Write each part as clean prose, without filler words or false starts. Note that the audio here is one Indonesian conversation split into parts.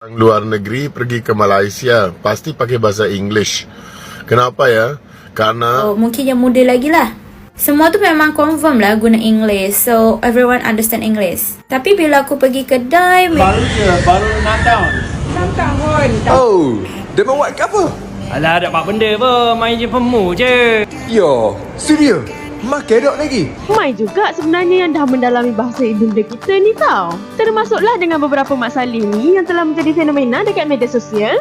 Orang luar negeri pergi ke Malaysia pasti pakai bahasa English. Kenapa ya? Karena Mungkin yang muda lagi lah. Semua tu memang confirm lah guna English. So everyone understand English. Tapi bila aku pergi kedai Baru je, baru 6 tahun. 6 tahun. Oh, dia mau buat ke apa? Alah, ada apa benda apa, main je pemu je. Yo, studio. Makan dok lagi. Mai juga sebenarnya yang dah mendalami bahasa ibunda kita ni tau. Termasuklah dengan beberapa Mak Saleh ni yang telah menjadi fenomena dekat media sosial.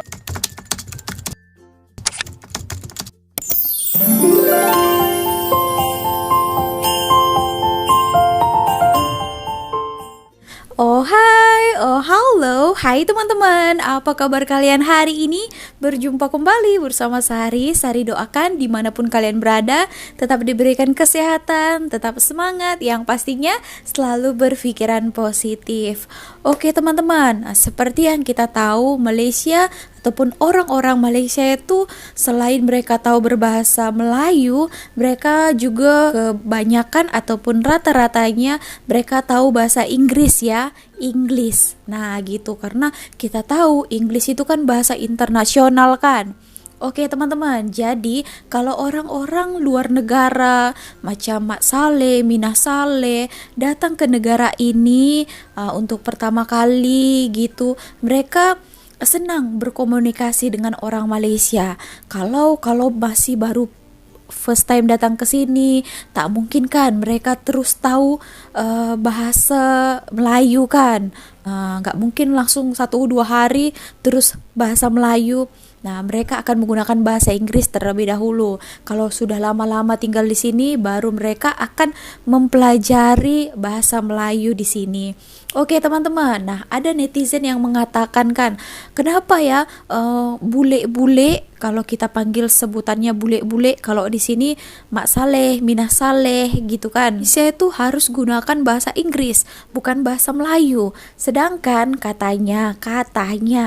Hai teman-teman, apa kabar kalian hari ini? Berjumpa kembali bersama Sari doakan dimanapun kalian berada, tetap diberikan kesehatan, tetap semangat, yang pastinya selalu berpikiran positif. Oke teman-teman, seperti yang kita tahu, Malaysia ataupun orang-orang Malaysia itu selain mereka tahu berbahasa Melayu, mereka juga kebanyakan ataupun rata-ratanya mereka tahu bahasa Inggris ya, English. Nah gitu, karena kita tahu English itu kan bahasa internasional kan. Oke teman-teman, jadi kalau orang-orang luar negara macam Mak Saleh, Minah Saleh datang ke negara ini untuk pertama kali gitu, mereka senang berkomunikasi dengan orang Malaysia. Kalau masih baru first time datang ke sini, tak mungkin kan mereka terus tahu bahasa Melayu kan. Nggak mungkin langsung 1-2 hari terus bahasa Melayu. Nah, mereka akan menggunakan bahasa Inggris terlebih dahulu. Kalau sudah lama-lama tinggal di sini, baru mereka akan mempelajari bahasa Melayu di sini. Oke teman-teman, nah ada netizen yang mengatakan kan, kenapa ya bule-bule, kalau kita panggil sebutannya bule-bule, kalau di sini Mak Saleh, Minah Saleh gitu kan, saya tuh harus gunakan bahasa Inggris, bukan bahasa Melayu. Sedangkan katanya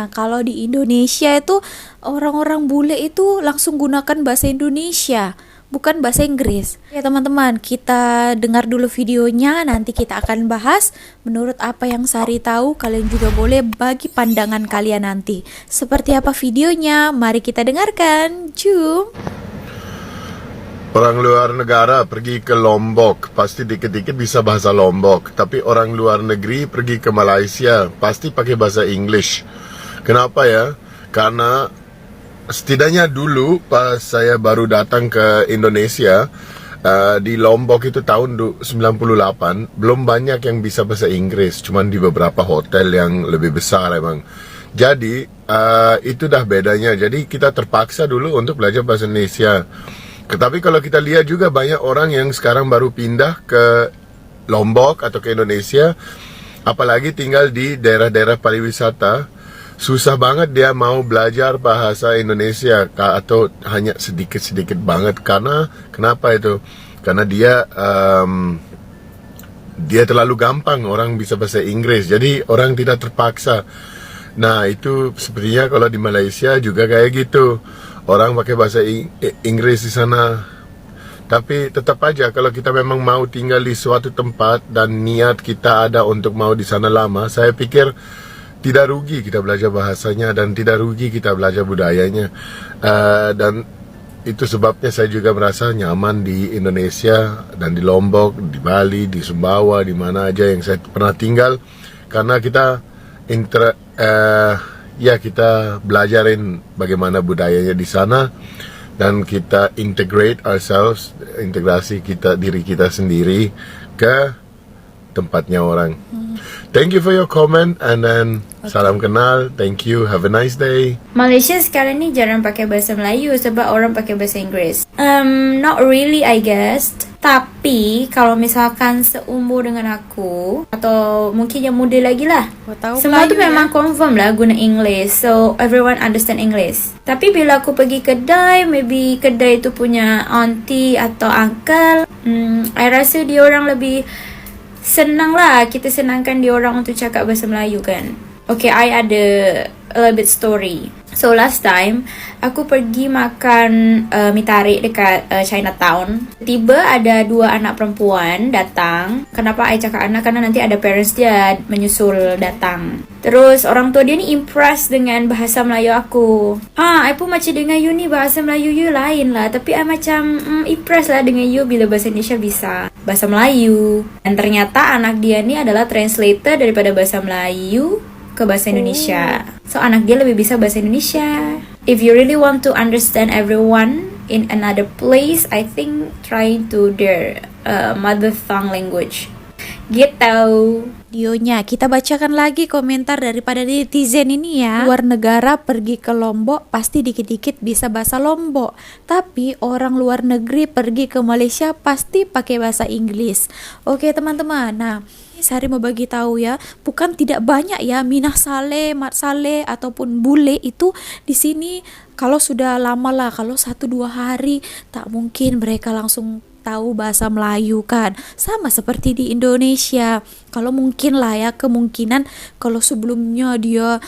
kalau di Indonesia itu orang-orang bule itu langsung gunakan bahasa Indonesia, bukan bahasa Inggris. Ya teman-teman, kita dengar dulu videonya, nanti kita akan bahas menurut apa yang Sari tahu. Kalian juga boleh bagi pandangan kalian nanti. Seperti apa videonya? Mari kita dengarkan. Jom. orang luar negara pergi ke Lombok pasti dikit-dikit bisa bahasa Lombok. Tapi orang luar negeri pergi ke Malaysia pasti pakai bahasa English. Kenapa ya? Karena setidaknya dulu pas saya baru datang ke Indonesia, di Lombok itu tahun 98, belum banyak yang bisa bahasa Inggris, cuman di beberapa hotel yang lebih besar emang. Jadi itu dah bedanya. Jadi kita terpaksa dulu untuk belajar bahasa Indonesia. Tetapi kalau kita lihat juga banyak orang yang sekarang baru pindah ke Lombok atau ke Indonesia, apalagi tinggal di daerah-daerah pariwisata, susah banget dia mau belajar bahasa Indonesia atau hanya sedikit-sedikit banget. Karena kenapa itu? Karena dia terlalu gampang orang bisa bahasa Inggris. Jadi orang tidak terpaksa. Nah itu sepertinya kalau di Malaysia juga kayak gitu. Orang pakai bahasa Inggris di sana. Tapi tetap aja kalau kita memang mau tinggal di suatu tempat dan niat kita ada untuk mau di sana lama, saya pikir tidak rugi kita belajar bahasanya dan tidak rugi kita belajar budayanya. Dan itu sebabnya saya juga merasa nyaman di Indonesia dan di Lombok, di Bali, di Sumbawa, di mana aja yang saya pernah tinggal. Karena kita kita belajarin bagaimana budayanya di sana dan kita integrasi diri kita sendiri ke tempatnya orang. Thank you for your comment and then salam kenal, thank you, have a nice day. Malaysia sekarang ni jarang pakai bahasa Melayu sebab orang pakai bahasa Inggris. Not really I guess. Tapi kalau misalkan seumur dengan aku atau mungkin yang muda lagi lah, semua tu memang confirm lah guna English. So everyone understand English. Tapi bila aku pergi kedai, maybe kedai tu punya auntie atau uncle, I rasa dia orang lebih senang lah, kita senangkan dia orang untuk cakap bahasa Melayu kan. Okay, I ada a little bit story. So last time aku pergi makan mie tarik dekat Chinatown. Tiba ada 2 anak perempuan datang. Kenapa I cakap anak? Karena nanti ada parents dia menyusul datang. Terus orang tua dia ni impressed dengan bahasa Melayu aku. I pun macam dengan you ni bahasa Melayu you lain lah. Tapi I macam impressed lah dengan you bila bahasa Indonesia bisa bahasa Melayu. Dan ternyata anak dia ni adalah translator daripada bahasa Melayu ke bahasa Indonesia. So anak dia lebih bisa bahasa Indonesia. If you really want to understand everyone in another place, I think try to their mother tongue language. Gitu. Videonya kita bacakan lagi komentar daripada netizen ini ya. Luar negara pergi ke Lombok pasti dikit-dikit bisa bahasa Lombok, tapi orang luar negeri pergi ke Malaysia pasti pakai bahasa Inggris. Oke teman-teman, nah Sari mau bagi tahu ya, bukan tidak banyak ya Minah Saleh, Mat Saleh ataupun bule itu di sini. Kalau sudah lama lah, kalau 1-2 hari tak mungkin mereka langsung tahu bahasa Melayu kan. Sama seperti di Indonesia. Kalau mungkin lah ya, kemungkinan kalau sebelumnya dia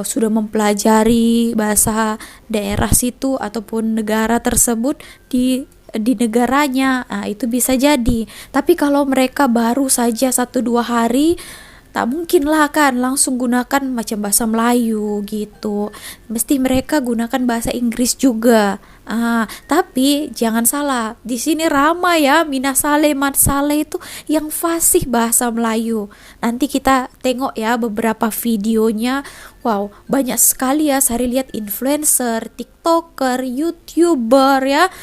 sudah mempelajari bahasa daerah situ ataupun negara tersebut di negaranya, itu bisa jadi. Tapi kalau mereka baru saja 1-2 hari, tak mungkin lah kan langsung gunakan macam bahasa Melayu gitu. Mesti mereka gunakan bahasa Inggris juga. Tapi jangan salah, di sini ramai ya Minah Saleh, Mat Saleh itu yang fasih bahasa Melayu. Nanti kita tengok ya beberapa videonya. Wow, banyak sekali ya. Sari lihat influencer, TikToker, YouTuber ya.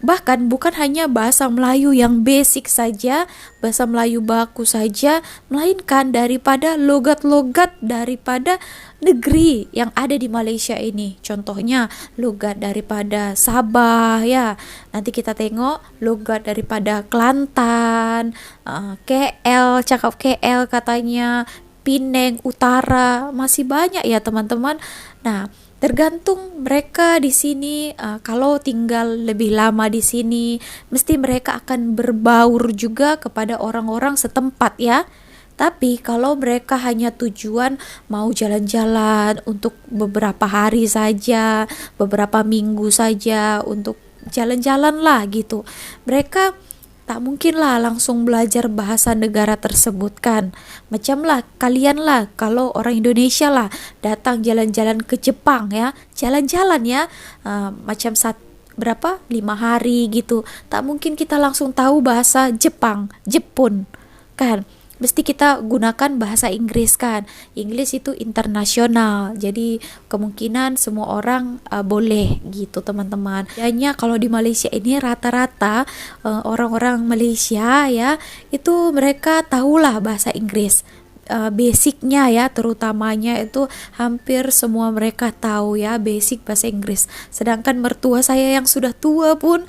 Bahkan bukan hanya bahasa Melayu yang basic saja, bahasa Melayu baku saja, melainkan daripada logat-logat daripada negeri yang ada di Malaysia ini. Contohnya logat daripada Sabah ya. Nanti kita tengok logat daripada Kelantan, KL, cakap KL katanya, Penang Utara, masih banyak ya teman-teman. Nah, tergantung mereka di sini. Kalau tinggal lebih lama di sini, mesti mereka akan berbaur juga kepada orang-orang setempat ya. Tapi kalau mereka hanya tujuan mau jalan-jalan untuk beberapa hari saja, beberapa minggu saja untuk jalan-jalan lah gitu, mereka tak mungkin lah langsung belajar bahasa negara tersebut kan. Macam lah kalian lah, kalau orang Indonesia lah datang jalan-jalan ke Jepang ya, jalan-jalan ya, macam 5 hari gitu. Tak mungkin kita langsung tahu bahasa Jepang, Jepun kan. Mesti kita gunakan bahasa Inggris kan. Inggris itu internasional, jadi kemungkinan semua orang boleh gitu teman-teman. Hanya kalau di Malaysia ini rata-rata orang-orang Malaysia ya, itu mereka tahulah bahasa Inggris. Basicnya ya, terutamanya itu hampir semua mereka tahu ya basic bahasa Inggris. Sedangkan mertua saya yang sudah tua pun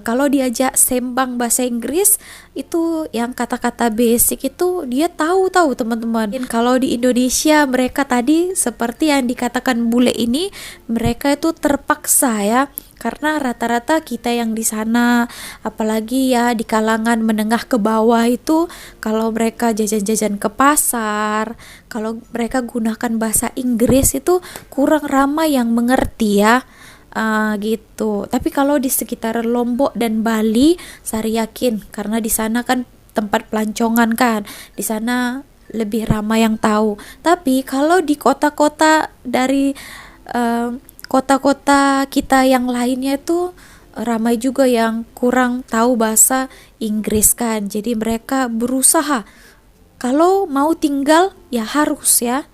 kalau diajak sembang bahasa Inggris itu yang kata-kata basic itu dia tahu teman-teman. Kalau di Indonesia mereka tadi seperti yang dikatakan bule ini, mereka itu terpaksa ya, karena rata-rata kita yang di sana, apalagi ya di kalangan menengah ke bawah itu, kalau mereka jajan-jajan ke pasar, kalau mereka gunakan bahasa Inggris itu kurang ramai yang mengerti ya. Gitu. Tapi kalau di sekitar Lombok dan Bali, saya yakin karena di sana kan tempat pelancongan kan, di sana lebih ramai yang tahu. Tapi kalau di kota-kota dari kota-kota kita yang lainnya itu ramai juga yang kurang tahu bahasa Inggris kan. Jadi mereka berusaha kalau mau tinggal ya harus ya.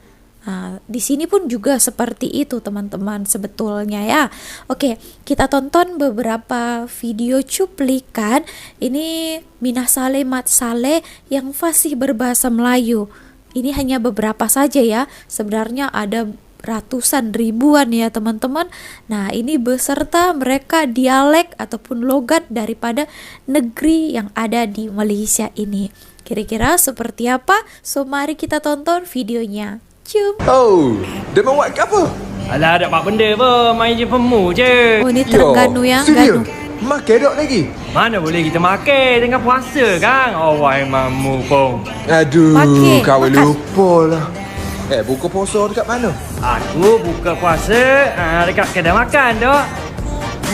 Di sini pun juga seperti itu teman-teman sebetulnya ya. Oke, kita tonton beberapa video cuplikan. Ini Minah Saleh, Mat Saleh yang fasih berbahasa Melayu. Ini hanya beberapa saja ya. Sebenarnya ada ratusan ribuan ya teman-teman. Nah, ini beserta mereka dialek ataupun logat daripada negeri yang ada di Malaysia ini. Kira-kira seperti apa? So mari kita tonton videonya. Cium. Oh, dia mau buat apa? Alah, tak buat benda apa, main je pemu je. Oh, ini Terengganu ya, Serius? Ganu. Makan dok lagi? Mana boleh kita makan tengah puasa kan? Oh, wai mamu pun. Aduh, Pakai, kau makan. lupa lah. Buka puasa dekat mana? Aku buka puasa dekat kedai makan dok.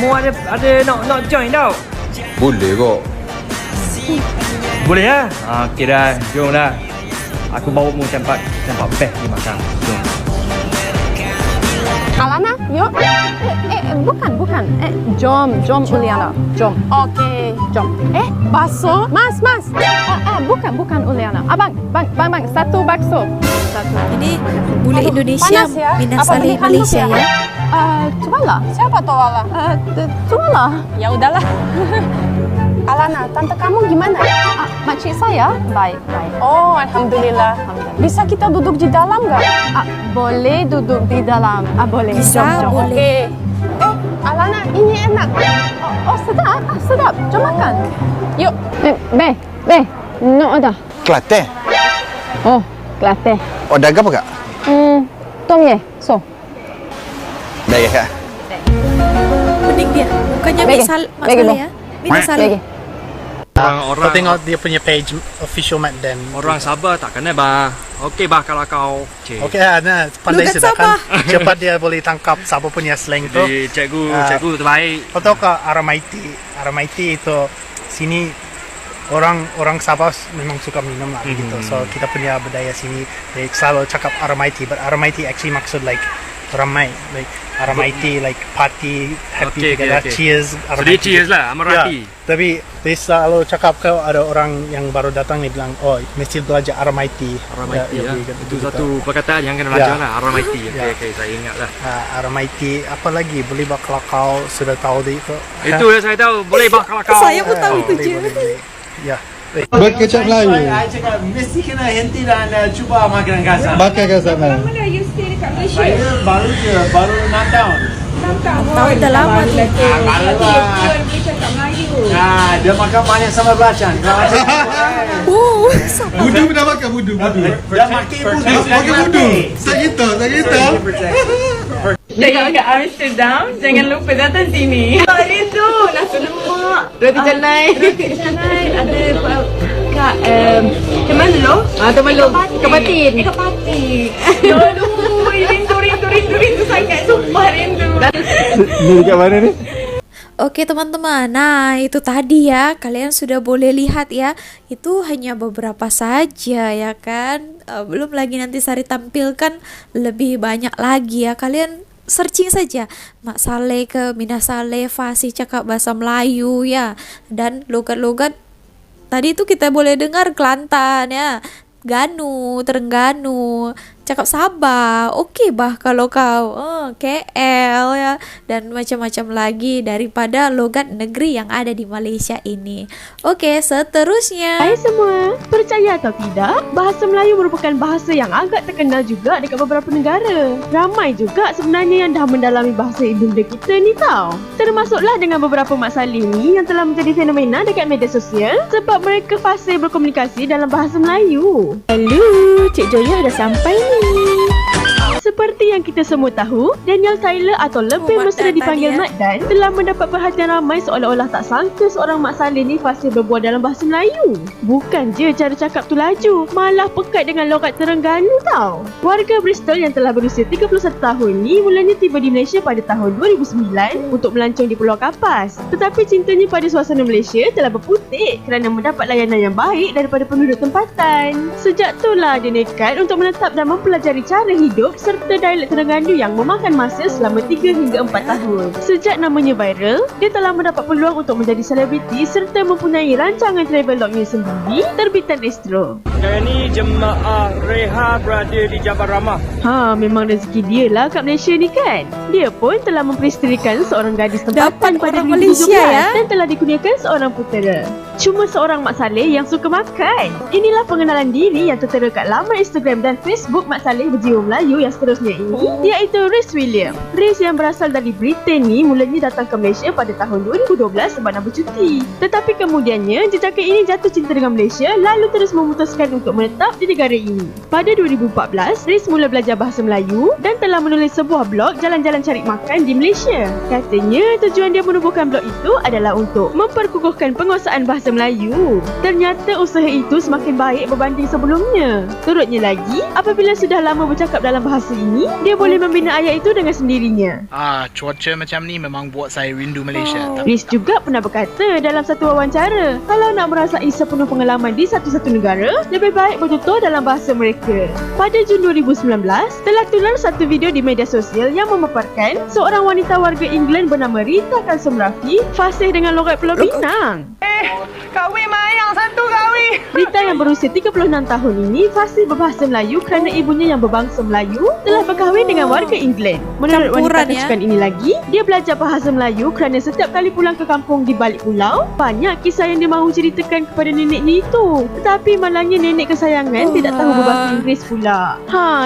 Mu ada nak join tau. Boleh kok. Boleh ya? Okey dah, jom lah. Aku bawa mu tempat best ni makan. Jom. Alana, yuk. Bukan. Jom Uliana. Jom. Okey, jom. Bakso? Mas. Bukan Uliana. Bang, satu bakso. Satu. Ini bule Indonesia, Panas ya? Minah Apa Saleh beli handuk Malaysia ya. Tuala. Siapa Tuala? Tuala. Ya udahlah. Alana, tante kamu gimana? Makcik saya? Baik. Oh, Alhamdulillah. Bisa kita duduk di dalam nggak? Boleh duduk di dalam. Boleh. Bisa, Jom. boleh. Okey. Alana, ini enak. Oh, sedap. Jom makan. Yuk. Be. No ada. Kelantan. Oh, Kelantan. Oh, dagang apa kak? Tom ye. So. Dah ya kak. Mending dia. Bukannya Bagi. Mak Bagi, Saleh Bang. ya. Minah Saleh. Lagi. Kau tengok dia punya page official Mat Dan. Orang Sabah tak kenal bah. Okey bah kalau kau Okey nah, pandai Logat sudah kan. Sabah. Cepat dia boleh tangkap Sabah punya slang tu. Jadi cikgu terbaik. Kau tahu ke Aramaiti itu sini orang Sabah memang suka minum lah gitu. So kita punya budaya sini they selalu cakap Aramaiti, but Aramaiti actually maksud like ramai, like Aramaiti like party happy together. Cheers. So dia cheers lah, Amarati. Tapi dia selalu cakap kalau ada orang yang baru datang dia bilang, oh mesti belajar Aramaiti. Aramaiti ya. gitu. Itu satu perkataan yang kena belajar lah, Aramaiti. Okey, saya ingat lah. Aramaiti apa lagi? Boleh bah kalau kau sudah tahu dia itu. Itu yang saya tahu. Boleh bah kalau kau. Saya pun tahu itu je. Boleh. Ya. Berkecap Melayu. Saya cakap mesti kena henti dan cuba makanan kasar. Bakar kat sana. Saya baru 6 tahun. Tahu dah lama tu. Dia makan banyak sama belacan. Budu pun dah makan budu. Dia makan budu. Makan budu. Tak kita. Dekat Amsterdam, jangan lupa datang sini. Rindu nasi lemak, roti canai. Ada kat Temanlo. Temanlo. Kepatin. Rindu sangat. Sumpah rindu. Ni dekat mana ni? Oke teman-teman, nah itu tadi ya, kalian sudah boleh lihat ya, itu hanya beberapa saja ya kan, belum lagi nanti Sari tampilkan lebih banyak lagi ya, kalian searching saja Mak Saleh ke Minah Saleh fasih cakap bahasa Melayu ya, dan logat-logat tadi itu kita boleh dengar Kelantan ya, Ganu, Terengganu, cakap Sabah, okey bah kalau kau KL ya, dan macam-macam lagi daripada logat negeri yang ada di Malaysia ini. Oke, seterusnya. Hai semua, percaya atau tidak, bahasa Melayu merupakan bahasa yang agak terkenal juga dekat beberapa negara. Ramai juga sebenarnya yang dah mendalami bahasa ibunda kita ni tau. Termasuklah dengan beberapa Mak Saleh ni yang telah menjadi fenomena dekat media sosial sebab mereka fasih berkomunikasi dalam bahasa Melayu. Hello, Cik Joya dah sampai ni. Seperti yang kita semua tahu, Daniel Tyler atau lebih Mak mesra Dan dipanggil tadi, ya. Mak Dan telah mendapat perhatian ramai seolah-olah tak sangka seorang Mak Saleh ni fasih berbual dalam bahasa Melayu. Bukan je cara cakap tu laju, malah pekat dengan logat Terengganu tau. Warga Bristol yang telah berusia 31 tahun ni mulanya tiba di Malaysia pada tahun 2009 untuk melancong di Pulau Kapas. Tetapi cintanya pada suasana Malaysia telah berputik kerana mendapat layanan yang baik daripada penduduk tempatan. Sejak itulah dia nekat untuk menetap dan mempelajari cara hidup serta dialek Terengganu yang memakan masa selama 3 hingga 4 tahun. Sejak namanya viral, dia telah mendapat peluang untuk menjadi selebriti serta mempunyai rancangan travel lognya sendiri terbitan Astro. Saya ni jemaah Reha berada di Jabal Rahmah. Memang rezeki dia lah kat Malaysia ni kan. Dia pun telah memperisterikan seorang gadis tempatan Dapat pada orang 2017 Malaysia, ya? dan telah dikurniakan seorang putera. Cuma seorang Mak Saleh yang suka makan. Inilah pengenalan diri yang tertera kat laman Instagram dan Facebook Mak Saleh berjiwa Melayu yang seterusnya ini, iaitu Rhys William. Rhys yang berasal dari Britain ni mulanya datang ke Malaysia pada tahun 2012 sebab nak bercuti. Tetapi kemudiannya, jejaka ini jatuh cinta dengan Malaysia lalu terus memutuskan memutuskan untuk menetap di negara ini. Pada 2014, Riz mula belajar bahasa Melayu dan telah menulis sebuah blog jalan-jalan cari makan di Malaysia. Katanya tujuan dia menubuhkan blog itu adalah untuk memperkukuhkan penguasaan bahasa Melayu. Ternyata usaha itu semakin baik berbanding sebelumnya. Turutnya lagi, apabila sudah lama bercakap dalam bahasa ini, dia boleh membina ayat itu dengan sendirinya. Cuaca macam ni memang buat saya rindu Malaysia. Riz juga pernah berkata dalam satu wawancara, kalau nak merasai sepenuh pengalaman di satu-satu negara, lebih baik bertutur dalam bahasa mereka. Pada Jun 2019, telah tular satu video di media sosial yang memaparkan seorang wanita warga England bernama Rita Kalsomrafi fasih dengan logat Pulau Pinang. Kawin mayang satu kawin. Rita yang berusia 36 tahun ini fasih berbahasa Melayu kerana ibunya yang berbangsa Melayu telah berkahwin dengan warga England. Menurut wanita kesukaan ini lagi, dia belajar bahasa Melayu kerana setiap kali pulang ke kampung di balik pulau, banyak kisah yang dia mahu ceritakan kepada neneknya itu. Tetapi malangnya nenek kesayangan tidak tahu berbahasa Inggeris pula.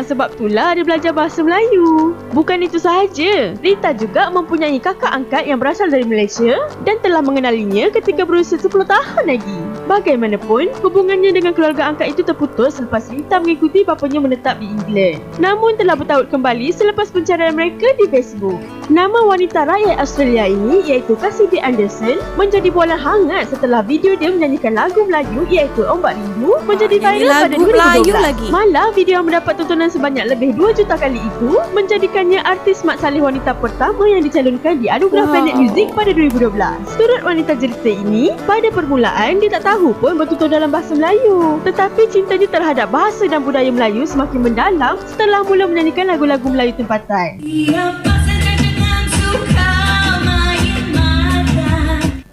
Sebab itulah dia belajar bahasa Melayu. Bukan itu sahaja, Rita juga mempunyai kakak angkat yang berasal dari Malaysia dan telah mengenalinya ketika berusia 10 tahun lagi. Bagaimanapun, hubungannya dengan keluarga angkat itu terputus selepas Rita mengikuti bapanya menetap di England. Namun telah bertaut kembali selepas pencarian mereka di Facebook. Nama wanita rakyat Australia ini iaitu Cassidy Anderson menjadi bola hangat setelah video dia menyanyikan lagu Melayu iaitu Ombak Rindu menjadi viral pada 2012. Malah video yang mendapat tontonan sebanyak lebih 2 juta kali itu menjadikannya artis mat saleh wanita pertama yang dicalonkan di Anugerah Planet Music pada 2012. Turut wanita jelita ini, pada permulaan dia tak tahu pun bertutur dalam bahasa Melayu. Tetapi cintanya terhadap bahasa dan budaya Melayu semakin mendalam setelah mula menyanyikan lagu-lagu Melayu tempatan.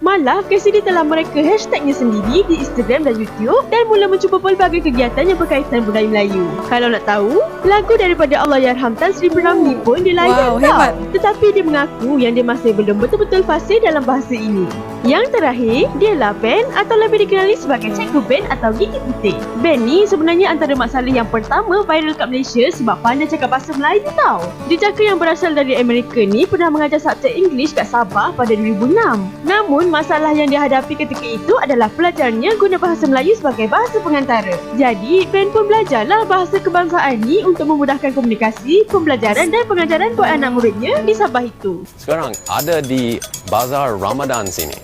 Malah, Cassidy telah mereka hashtagnya sendiri di Instagram dan YouTube dan mula mencuba pelbagai kegiatan yang berkaitan budaya Melayu. Kalau nak tahu, lagu daripada Allahyarham Tan Sri Ramli pun dia layan tau. Tetapi dia mengaku yang dia masih belum betul-betul fasih dalam bahasa ini. Yang terakhir, dialah Ben atau lebih dikenali sebagai Cikgu Ben atau Gigi Putih. Ben ni sebenarnya antara mak saleh yang pertama viral kat Malaysia sebab pandai cakap bahasa Melayu tau. Jejaka yang berasal dari Amerika ni pernah mengajar subjek English kat Sabah pada 2006. Namun, masalah yang dihadapi ketika itu adalah pelajarnya guna bahasa Melayu sebagai bahasa pengantara. Jadi, Ben pun belajarlah bahasa kebangsaan ni untuk memudahkan komunikasi, pembelajaran dan pengajaran buat anak muridnya di Sabah itu. Sekarang ada di Bazar Ramadan sini.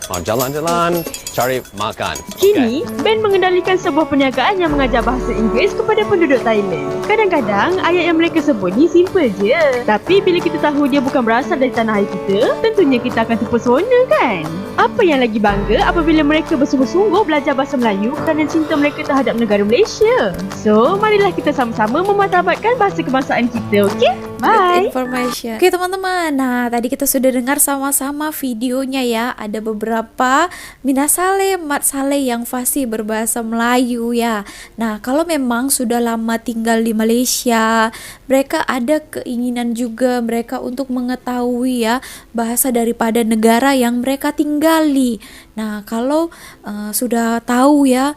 Mau jalan-jalan, cari makan. Kini, Ben mengendalikan sebuah perniagaan yang mengajar bahasa Inggeris kepada penduduk Thailand. Kadang-kadang, ayat yang mereka sebut ni simple je. Tapi bila kita tahu dia bukan berasal dari tanah air kita, tentunya kita akan terpesona kan? Apa yang lagi bangga apabila mereka bersungguh-sungguh belajar bahasa Melayu kerana cinta mereka terhadap negara Malaysia. So, marilah kita sama-sama memartabatkan bahasa kebangsaan kita, okey? Bye! Information. Oke teman-teman, nah tadi kita sudah dengar sama-sama videonya ya. Ada beberapa Minasale, Mat Saleh yang fasih berbahasa Melayu ya. Nah kalau memang sudah lama tinggal di Malaysia, mereka ada keinginan juga mereka untuk mengetahui ya bahasa daripada negara yang mereka tinggali. Nah kalau sudah tahu ya,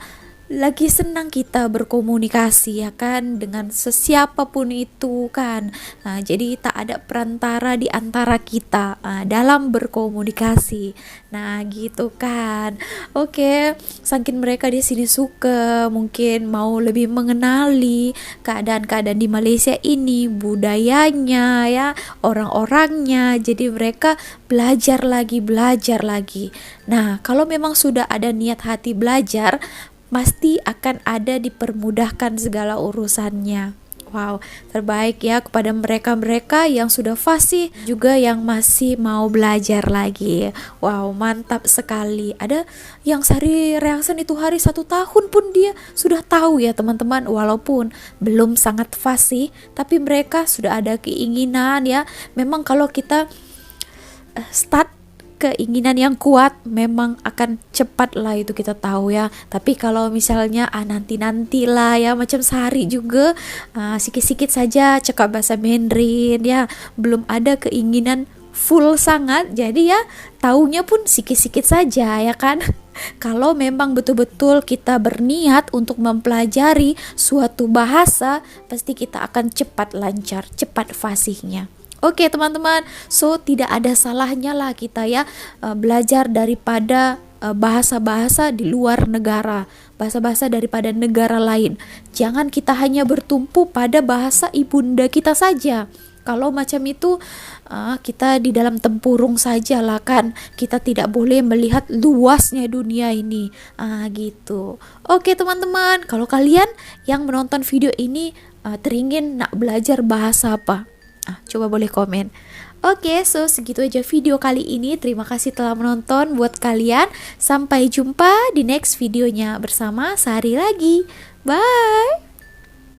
lagi senang kita berkomunikasi ya kan dengan sesiapapun itu kan. Nah, jadi tak ada perantara di antara kita dalam berkomunikasi. Nah, gitu kan. Oke, saking mereka di sini suka, mungkin mau lebih mengenali keadaan-keadaan di Malaysia ini, budayanya ya, orang-orangnya. Jadi mereka belajar lagi. Nah, kalau memang sudah ada niat hati belajar, pasti akan ada dipermudahkan segala urusannya. Wow, terbaik ya kepada mereka-mereka yang sudah fasih, juga yang masih mau belajar lagi. Wow, mantap sekali. Ada yang Sari Reaction itu hari 1 tahun pun dia sudah tahu ya teman-teman. Walaupun belum sangat fasih, tapi mereka sudah ada keinginan ya. Memang kalau kita start keinginan yang kuat memang akan cepat lah, itu kita tahu ya. Tapi kalau misalnya nanti lah ya, macam Sari juga sikit-sikit saja cakap bahasa Mandarin ya, belum ada keinginan full sangat, jadi ya taunya pun sikit-sikit saja ya kan. Kalau memang betul-betul kita berniat untuk mempelajari suatu bahasa, pasti kita akan cepat lancar, cepat fasihnya. Oke teman-teman, so tidak ada salahnya lah kita ya belajar daripada bahasa-bahasa di luar negara, bahasa-bahasa daripada negara lain. Jangan kita hanya bertumpu pada bahasa ibunda kita saja. Kalau macam itu kita di dalam tempurung saja lah kan. Kita tidak boleh melihat luasnya dunia ini. Gitu. Oke teman-teman, kalau kalian yang menonton video ini teringin nak belajar bahasa apa? Coba boleh komen. Oke, so segitu aja video kali ini. Terima kasih telah menonton buat kalian. Sampai jumpa di next videonya bersama Sari lagi. Bye.